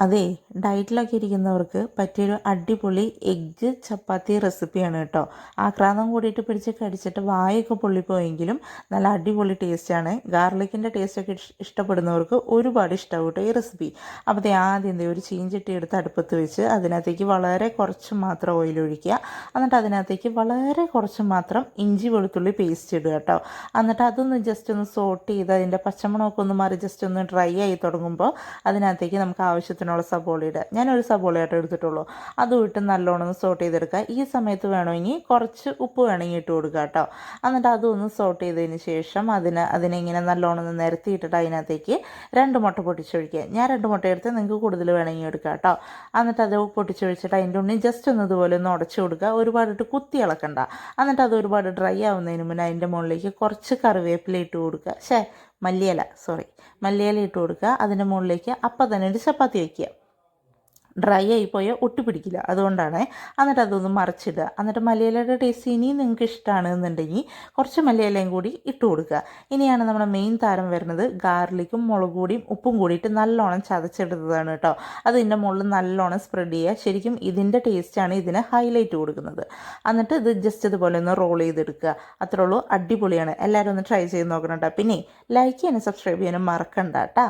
അതെ, ഡയറ്റിലൊക്കെ ഇരിക്കുന്നവർക്ക് പറ്റിയൊരു അടിപൊളി എഗ്ഗ് ചപ്പാത്തി റെസിപ്പിയാണ് കേട്ടോ. ആക്രാന്തം കൂടിയിട്ട് പിടിച്ച് കടിച്ചിട്ട് വായൊക്കെ പൊള്ളിപ്പോയെങ്കിലും നല്ല അടിപൊളി ടേസ്റ്റാണ്. ഗാർലിക്കിൻ്റെ ടേസ്റ്റൊക്കെ ഇഷ്ടപ്പെടുന്നവർക്ക് ഒരുപാട് ഇഷ്ടമാവും കേട്ടോ ഈ റെസിപ്പി. അപ്പോൾ ആദ്യം ഒരു ചീഞ്ചട്ടി എടുത്ത് അടുപ്പത്ത് വെച്ച് അതിനകത്തേക്ക് വളരെ കുറച്ച് മാത്രം ഓയിൽ ഒഴിക്കുക. എന്നിട്ട് അതിനകത്തേക്ക് വളരെ കുറച്ച് മാത്രം ഇഞ്ചി വെളുത്തുള്ളി പേസ്റ്റ് ഇടുക കേട്ടോ. എന്നിട്ട് അതൊന്ന് ജസ്റ്റ് ഒന്ന് സോട്ട് ചെയ്ത് അതിൻ്റെ പച്ചമണമൊക്കെ ഒന്ന് മാറി ജസ്റ്റ് ഒന്ന് ഡ്രൈ ആയി തുടങ്ങുമ്പോൾ അതിനകത്തേക്ക് നമുക്ക് ആവശ്യത്തിന് സബോള ഇടുക. ഞാനൊരു സബോളയായിട്ട് എടുത്തിട്ടുള്ളൂ. അതും ഇട്ട് നല്ലോണം ഒന്ന് സോട്ട് ചെയ്തെടുക്കുക. ഈ സമയത്ത് വേണമെങ്കിൽ കുറച്ച് ഉപ്പ് വേണമെങ്കിൽ ഇട്ട് കൊടുക്കുക കേട്ടോ. എന്നിട്ട് അതൊന്ന് സോട്ട് ചെയ്തതിന് ശേഷം അതിനെ ഇങ്ങനെ നല്ലോണം ഒന്ന് നിരത്തിയിട്ടിട്ട് അതിനകത്തേക്ക് 2 മുട്ട പൊട്ടിച്ചൊഴിക്കുക. ഞാൻ 2 മുട്ട എടുത്ത് നിങ്ങൾക്ക് കൂടുതൽ വേണമെങ്കിൽ എടുക്കുക കേട്ടോ. എന്നിട്ട് അത് പൊട്ടിച്ചൊഴിച്ചിട്ട് അതിൻ്റെ ഉള്ളിൽ ജസ്റ്റ് ഒന്ന് ഇതുപോലെ ഒന്ന് ഉടച്ചു കൊടുക്കുക. ഒരുപാടിട്ട് കുത്തി ഇളക്കണ്ട. എന്നിട്ട് അത് ഒരുപാട് ഡ്രൈ ആവുന്നതിന് മുന്നേ അതിൻ്റെ മുകളിലേക്ക് കുറച്ച് കറിവേപ്പില ഇട്ട് കൊടുക്കുക. മല്ലിയില ഇട്ട് കൊടുക്കുക. അതിൻ്റെ മുകളിലേക്ക് അപ്പം തന്നെ ഒരു ചപ്പാത്തി വയ്ക്കുക. ഡ്രൈ ആയിപ്പോയാൽ ഒട്ടിപ്പിടിക്കില്ല, അതുകൊണ്ടാണ്. എന്നിട്ട് അതൊന്ന് മറിച്ചിടുക. എന്നിട്ട് മല്ലിയിലയുടെ ടേസ്റ്റ് ഇനിയും നിങ്ങൾക്ക് ഇഷ്ടമാണെന്നുണ്ടെങ്കിൽ കുറച്ച് മല്ലിയിലയും കൂടി ഇട്ട് കൊടുക്കുക. ഇനിയാണ് നമ്മുടെ മെയിൻ താരം വരുന്നത്. ഗാർലിക്കും മുളക് പൊടിയും ഉപ്പും കൂടിയിട്ട് നല്ലോണം ചതച്ചെടുത്തതാണ് കേട്ടോ. അത് ഇതിൻ്റെ മുകളിൽ നല്ലോണം സ്പ്രെഡ് ചെയ്യുക. ശരിക്കും ഇതിൻ്റെ ടേസ്റ്റാണ് ഇതിന് ഹൈലൈറ്റ് കൊടുക്കുന്നത്. എന്നിട്ട് ഇത് ജസ്റ്റ് ഇതുപോലെ ഒന്ന് റോൾ ചെയ്തെടുക്കുക. അത്രേ ഉള്ളൂ. അടിപൊളിയാണ്. എല്ലാവരും ഒന്ന് ട്രൈ ചെയ്ത് നോക്കണം കേട്ടോ. പിന്നെ ലൈക്ക് ചെയ്യാനും സബ്സ്ക്രൈബ് ചെയ്യാനും മറക്കണ്ട കേട്ടോ.